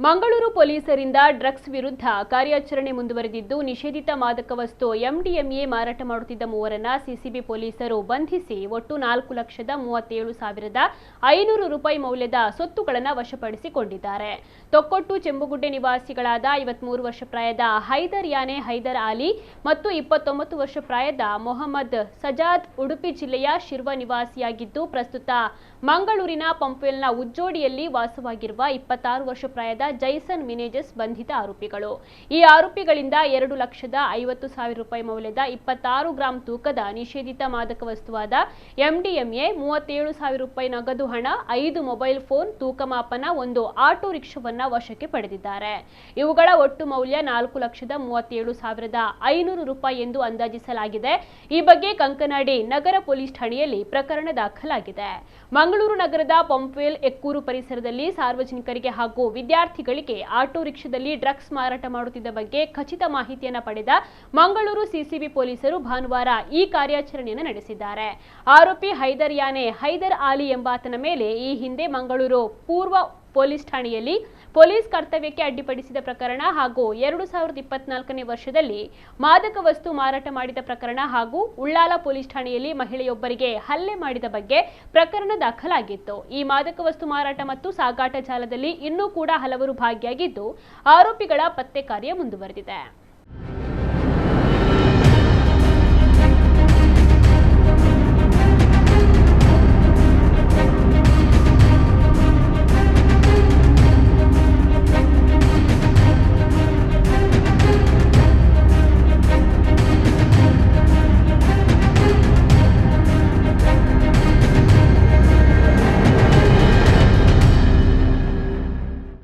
ಮಂಗಳೂರು ಪೊಲೀಸರಿಂದ ಡ್ರಗ್ಸ್ ವಿರುದ್ಧ ಕಾರ್ಯಾಚರಣೆ ಮುಂದುವರೆದಿದ್ದು, ನಿಷೇಧಿತ ಮಾದಕ ವಸ್ತು ಎಂಡಿಎಂಎ ಮಾರಾಟ ಮಾಡುತ್ತಿದ್ದ ಮೂವರನ್ನ ಸಿಸಿಬಿ ಪೊಲೀಸರು ಬಂಧಿಸಿ ಒಟ್ಟು 4,37,500 ರೂಪಾಯಿ ಮೌಲ್ಯದ ಸೊತ್ತುಗಳನ್ನು ವಶಪಡಿಸಿಕೊಂಡಿದ್ದಾರೆ. ತೊಕ್ಕೊಟ್ಟು ಚೆಂಬುಗುಡ್ಡೆ ನಿವಾಸಿಗಳಾದ 53 ವರ್ಷ ಪ್ರಾಯದ ಹೈದರ್ ಯಾನೆ ಹೈದರ್ ಆಲಿ ಮತ್ತು 29 ವರ್ಷ ಪ್ರಾಯದ ಮೊಹಮ್ಮದ್ ಸಜಾದ್ ಉಡುಪಿ ಜಿಲ್ಲೆಯ ಶಿರ್ವ ನಿವಾಸಿಯಾಗಿದ್ದು, ಪ್ರಸ್ತುತ ಮಂಗಳೂರಿನ ಪಂಪ್ವೆಲ್ನ ಉಜ್ಜೋಡಿಯಲ್ಲಿ ವಾಸವಾಗಿರುವ 26 ವರ್ಷ ಪ್ರಾಯದ ಜೈಸನ್ ಮಿನೇಜಸ್ ಬಂಧಿತ ಆರೋಪಿಗಳು. ಈ ಆರೋಪಿಗಳಿಂದ 2,50,000 ರೂಪಾಯಿ ಮೌಲ್ಯದ 26 ಗ್ರಾಂ ತೂಕದ ನಿಷೇಧಿತ ಮಾದಕ ವಸ್ತುವಾದ ಎಂಡಿಎಂಎ, 37,000 ರೂಪಾಯಿ ನಗದು ಹಣ, 5 ಮೊಬೈಲ್ ಫೋನ್, ತೂಕ ಮಾಪನ, ಒಂದು ಆಟೋ ರಿಕ್ಷಾವನ್ನ ವಶಕ್ಕೆ ಪಡೆದಿದ್ದಾರೆ. ಇವುಗಳ ಒಟ್ಟು ಮೌಲ್ಯ 4,37,500 ರೂಪಾಯಿ ಎಂದು ಅಂದಾಜಿಸಲಾಗಿದೆ. ಈ ಬಗ್ಗೆ ಕಂಕನಾಡಿ ನಗರ ಪೊಲೀಸ್ ಠಾಣೆಯಲ್ಲಿ ಪ್ರಕರಣ ದಾಖಲಾಗಿದೆ. ಮಂಗಳೂರು ನಗರದ ಪಂಪ್ವೆಲ್ ಎಕ್ಕೂರು ಪರಿಸರದಲ್ಲಿ ಸಾರ್ವಜನಿಕರಿಗೆ ಹಾಗೂ ವಿದ್ಯಾರ್ಥಿಗಳಿಗೆ ಆಟೋ ರಿಕ್ಷಾದಲ್ಲಿ ಡ್ರಗ್ಸ್ ಮಾರಾಟ ಮಾಡುತ್ತಿದ್ದ ಬಗ್ಗೆ ಖಚಿತ ಮಾಹಿತಿಯನ್ನು ಪಡೆದ ಮಂಗಳೂರು ಸಿಸಿಬಿ ಪೊಲೀಸರು ಭಾನುವಾರ ಈ ಕಾರ್ಯಾಚರಣೆಯನ್ನು ನಡೆಸಿದ್ದಾರೆ. ಆರೋಪಿ ಹೈದರ್ ಯಾನೆ ಹೈದರ್ ಆಲಿ ಎಂಬಾತನ ಮೇಲೆ ಈ ಹಿಂದೆ ಮಂಗಳೂರು ಪೂರ್ವ ಪೊಲೀಸ್ ಠಾಣೆಯಲ್ಲಿ ಪೊಲೀಸ್ ಕರ್ತವ್ಯಕ್ಕೆ ಅಡ್ಡಿಪಡಿಸಿದ ಪ್ರಕರಣ ಹಾಗೂ 2024ನೇ ವರ್ಷದಲ್ಲಿ ಮಾದಕ ವಸ್ತು ಮಾರಾಟ ಮಾಡಿದ ಪ್ರಕರಣ ಹಾಗೂ ಉಳ್ಳಾಲ ಪೊಲೀಸ್ ಠಾಣೆಯಲ್ಲಿ ಮಹಿಳೆಯೊಬ್ಬರಿಗೆ ಹಲ್ಲೆ ಮಾಡಿದ ಬಗ್ಗೆ ಪ್ರಕರಣ ದಾಖಲಾಗಿತ್ತು. ಈ ಮಾದಕ ವಸ್ತು ಮಾರಾಟ ಮತ್ತು ಸಾಗಾಟ ಜಾಲದಲ್ಲಿ ಇನ್ನೂ ಕೂಡ ಹಲವರು ಭಾಗಿಯಾಗಿದ್ದು, ಆರೋಪಿಗಳ ಪತ್ತೆ ಕಾರ್ಯ ಮುಂದುವರೆದಿದೆ.